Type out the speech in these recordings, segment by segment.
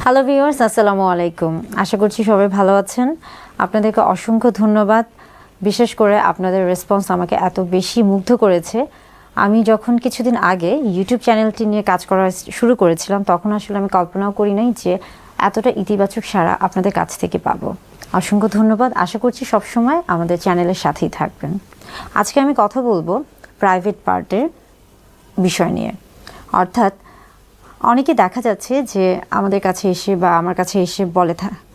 Hello viewers, আসসালামু আলাইকুম। আশা করছি সবাই ভালো আছেন। আপনাদেরকে অসংখ্য ধন্যবাদ। বিশেষ করে আপনাদের রেসপন্স আমাকে এত বেশি মুগ্ধ করেছে। আমি যখন কিছুদিন আগে ইউটিউব চ্যানেলটি নিয়ে কাজ করা শুরু করেছিলাম, তখন আসলে আমি কল্পনাও করি নাই যে এতটা ইতিবাচক সাড়া আপনাদের কাছ থেকে পাবো। অসংখ্য ধন্যবাদ। আশা করছি সবসময় আমাদের চ্যানেলের সাথেই থাকবেন। আজকে আমি কথা বলবো প্রাইভেট পার্টের বিষয় নিয়ে। অর্থাৎ অনেকে দেখা যাচ্ছে যে আমাদের কাছে এসে বা আমার কাছে এসে বলে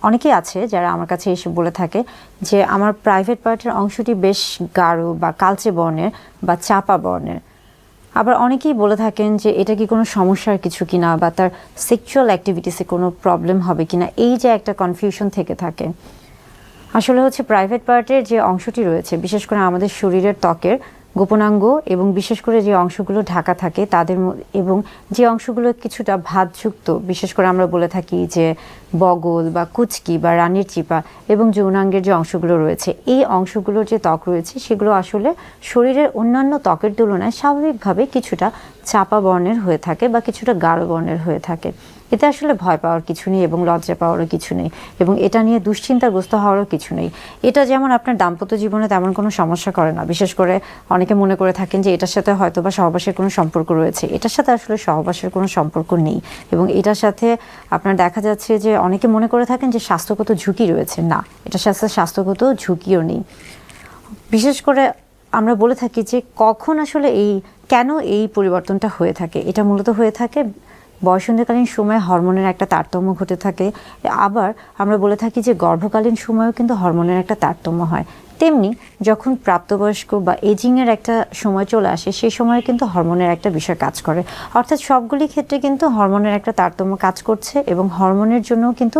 অনেকেই আছে যারা আমার কাছে এসে বলে থাকে যে আমার প্রাইভেট পার্টের অংশটি বেশ গাঢ় বা কালচে বর্ণের বা চাপা বর্ণের। আবার অনেকেই বলে থাকেন যে এটা কি কোনো সমস্যার কিছু কিনা বা তার সেক্সুয়াল অ্যাক্টিভিটিসে কোনো প্রবলেম হবে কিনা, এই যে একটা কনফিউশন থেকে থাকে। আসলে হচ্ছে প্রাইভেট পার্টের যে অংশটি রয়েছে, বিশেষ করে আমাদের শরীরের ত্বকের গোপনাঙ্গ এবং বিশেষ করে যে অংশগুলো ঢাকা থাকে তাদের এবং যে অংশগুলো কিছুটা ভাঁজযুক্ত, বিশেষ করে আমরা বলে থাকি যে বগল বা কুচকি বা রানীর চিপা এবং যৌনাঙ্গের যে অংশগুলো রয়েছে, এই অংশগুলোর যে ত্বক রয়েছে সেগুলো আসলে শরীরের অন্যান্য ত্বকের তুলনায় স্বাভাবিকভাবে কিছুটা চাপা বর্ণের হয়ে থাকে বা কিছুটা গাঢ় বর্ণের হয়ে থাকে। এতে আসলে ভয় পাওয়ার কিছু নেই এবং লজ্জা পাওয়ারও কিছু নেই এবং এটা নিয়ে দুশ্চিন্তাগ্রস্ত হওয়ারও কিছু নেই। এটা যেমন আপনার দাম্পত্য জীবনে তেমন কোনো সমস্যা করে না। বিশেষ করে অনেকে মনে করে থাকেন যে এটার সাথে হয়তো বা সহবাসের কোনো সম্পর্ক রয়েছে। এটার সাথে আসলে সহবাসের কোনো সম্পর্ক নেই এবং এটার সাথে আপনার দেখা যাচ্ছে যে অনেকে মনে করে থাকেন যে স্বাস্থ্যগত ঝুঁকি রয়েছে। না, এটার সাথে স্বাস্থ্যগত ঝুঁকিও নেই। বিশেষ করে আমরা বলে থাকি যে কখন আসলে কেন এই পরিবর্তনটা হয়ে থাকে। এটা মূলত হয়ে থাকে বয়সন্ধিকালীন সময়ে হরমোনের একটা তারতম্য ঘটে থাকে। আবার আমরা বলে থাকি যে গর্ভকালীন সময়েও কিন্তু হরমোনের একটা তারতম্য হয়। তেমনি যখন প্রাপ্তবয়স্ক বা এজিংয়ের একটা সময় চলে আসে, সেই সময়ে কিন্তু হরমোনের একটা বিষয় কাজ করে। অর্থাৎ সবগুলি ক্ষেত্রে কিন্তু হরমোনের একটা তারতম্য কাজ করছে এবং হরমোনের জন্য কিন্তু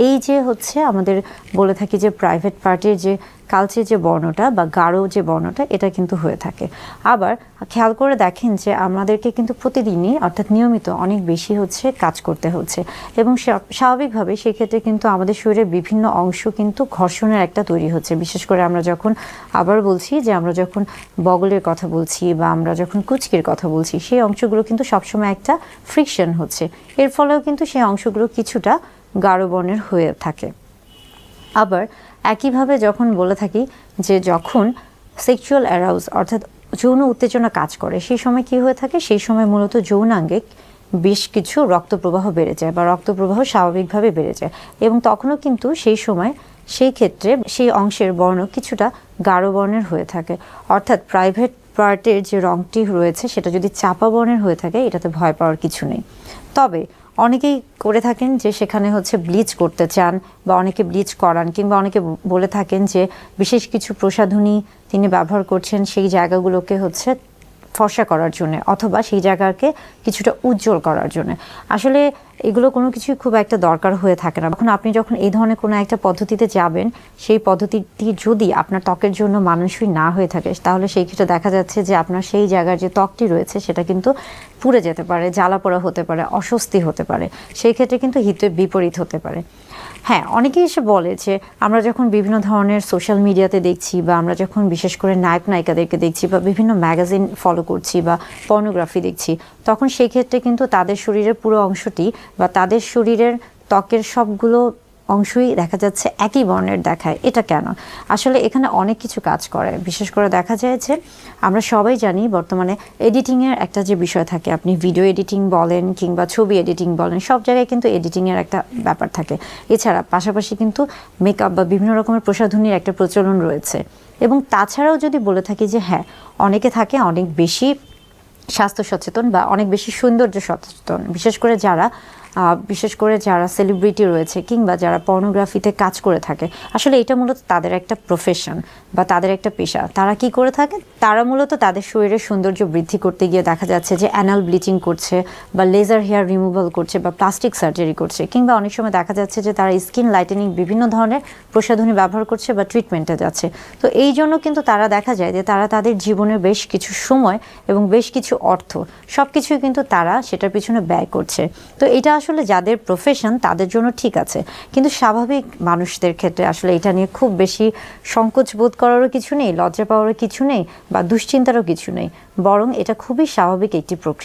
এই যে হচ্ছে আমাদের বলে থাকি যে প্রাইভেট পার্টির যে কালচে যে বর্ণটা বা গাঢ় যে বর্ণটা, এটা কিন্তু হয়ে থাকে। আবার খেয়াল করে দেখেন যে আমাদেরকে কিন্তু প্রতিদিনই অর্থাৎ নিয়মিত অনেক বেশি হচ্ছে কাজ করতে হচ্ছে এবং স্বাভাবিকভাবে সেক্ষেত্রে কিন্তু আমাদের শরীরের বিভিন্ন অংশ কিন্তু ঘর্ষণের একটা তৈরি হচ্ছে। বিশেষ করে আমরা যখন আবার বলছি যে আমরা যখন বগলের কথা বলছি বা আমরা যখন কুচকির কথা বলছি, সেই অংশগুলো কিন্তু সবসময় একটা ফ্রিকশন হচ্ছে। এর ফলেও কিন্তু সেই অংশগুলো কিছুটা গাঢ় বর্ণের হয়ে থাকে। আবার একইভাবে যখন বলে থাকি যে যখন সেক্সুয়াল অ্যারাউজ অর্থাৎ যৌন উত্তেজনা কাজ করে, সেই সময় কি হয়ে থাকে, সেই সময় মূলত যৌনাঙ্গে বেশ কিছু রক্তপ্রবাহ বেড়ে যায় বা রক্তপ্রবাহ স্বাভাবিকভাবে বেড়ে যায় এবং তখনও কিন্তু সেই সময় সেই ক্ষেত্রে সেই অংশের বর্ণ কিছুটা গাঢ় বর্ণের হয়ে থাকে। অর্থাৎ প্রাইভেট পার্টের যে রঙটি রয়েছে সেটা যদি চাপা বর্ণের হয়ে থাকে, এটাতে ভয় পাওয়ার কিছু নেই। তবে অনেকেই করে থাকেন যে সেখানে হচ্ছে ব্লিচ করতে চান বা অনেকে ব্লিচ করান, কিংবা অনেকে বলে থাকেন যে বিশেষ কিছু প্রসাধনী তিনি ব্যবহার করছেন সেই জায়গাগুলোকে হচ্ছে ফর্সা করার জন্য অথবা সেই জায়গাকে কিছুটা উজ্জ্বল করার জন্য। আসলে এগুলো কোনো কিছুই খুব একটা দরকার হয়ে থাকে না। এখন আপনি যখন এই ধরনের কোনো একটা পদ্ধতিতে যাবেন, সেই পদ্ধতিটি যদি আপনার ত্বকের জন্য মানানসই না হয়ে থাকে, তাহলে সেই ক্ষেত্রে দেখা যাচ্ছে যে আপনার সেই জায়গার যে ত্বকটি রয়েছে সেটা কিন্তু পুড়ে যেতে পারে, জ্বালা পোড়া হতে পারে, অস্বস্তি হতে পারে। সেই ক্ষেত্রে কিন্তু হিতে বিপরীত হতে পারে। হ্যাঁ, অনেকেই এসে বলে যে আমরা যখন বিভিন্ন ধরনের সোশ্যাল মিডিয়াতে দেখছি বা আমরা যখন বিশেষ করে নায়ক নায়িকাদেরকে দেখছি বা বিভিন্ন ম্যাগাজিন ফলো করছি বা পর্নোগ্রাফি দেখছি, তখন সেই ক্ষেত্রে কিন্তু তাদের শরীরের পুরো অংশটি বা তাদের শরীরের ত্বকের সবগুলো অংশই দেখা যাচ্ছে একই বর্ণের দেখায়। এটা কেন? আসলে এখানে অনেক কিছু কাজ করে। বিশেষ করে দেখা যায় যে আমরা সবাই জানি বর্তমানে এডিটিংয়ের একটা যে বিষয় থাকে, আপনি ভিডিও এডিটিং বলেন কিংবা ছবি এডিটিং বলেন, সব জায়গায় কিন্তু এডিটিংয়ের একটা ব্যাপার থাকে। এছাড়া পাশাপাশি কিন্তু মেকআপ বা বিভিন্ন রকমের প্রসাধনীর একটা প্রচলন রয়েছে। এবং তাছাড়াও যদি বলে থাকি যে হ্যাঁ, অনেকে থাকে অনেক বেশি স্বাস্থ্য সচেতন বা অনেক বেশি সৌন্দর্য সচেতন, বিশেষ করে যারা সেলিব্রিটি রয়েছে কিংবা যারা পর্নোগ্রাফিতে কাজ করে থাকে। আসলে এটা মূলত তাদের একটা প্রফেশন বা তাদের একটা পেশা। তারা কি করে থাকে? তারা মূলত তাদের শরীরের সৌন্দর্য বৃদ্ধি করতে গিয়ে দেখা যাচ্ছে যে অ্যানাল ব্লিচিং করছে বা লেজার হেয়ার রিমুভাল করছে বা প্লাস্টিক সার্জারি করছে, কিংবা অনেক সময় দেখা যাচ্ছে যে তারা স্কিন লাইটেনিং বিভিন্ন ধরনের প্রসাধনী ব্যবহার করছে বা ট্রিটমেন্টে যাচ্ছে। তো এই জন্য কিন্তু তারা দেখা যায় যে তারা তাদের জীবনের বেশ কিছু সময় এবং বেশ কিছু অর্থ সব কিছুই কিন্তু তারা সেটার পিছনে ব্যয় করছে। তো এটা আসলে যাদের প্রফেশন তাদের জন্য ঠিক আছে, কিন্তু স্বাভাবিক মানুষদের ক্ষেত্রে আসলে এটা নিয়ে খুব বেশি সংকোচ বোধ করারও কিছু নেই, লজ্জা পাওয়ারও কিছু নেই বা দুশ্চিন্তারও কিছু নেই, বরং এটা খুবই স্বাভাবিক একটি প্রক্রিয়া।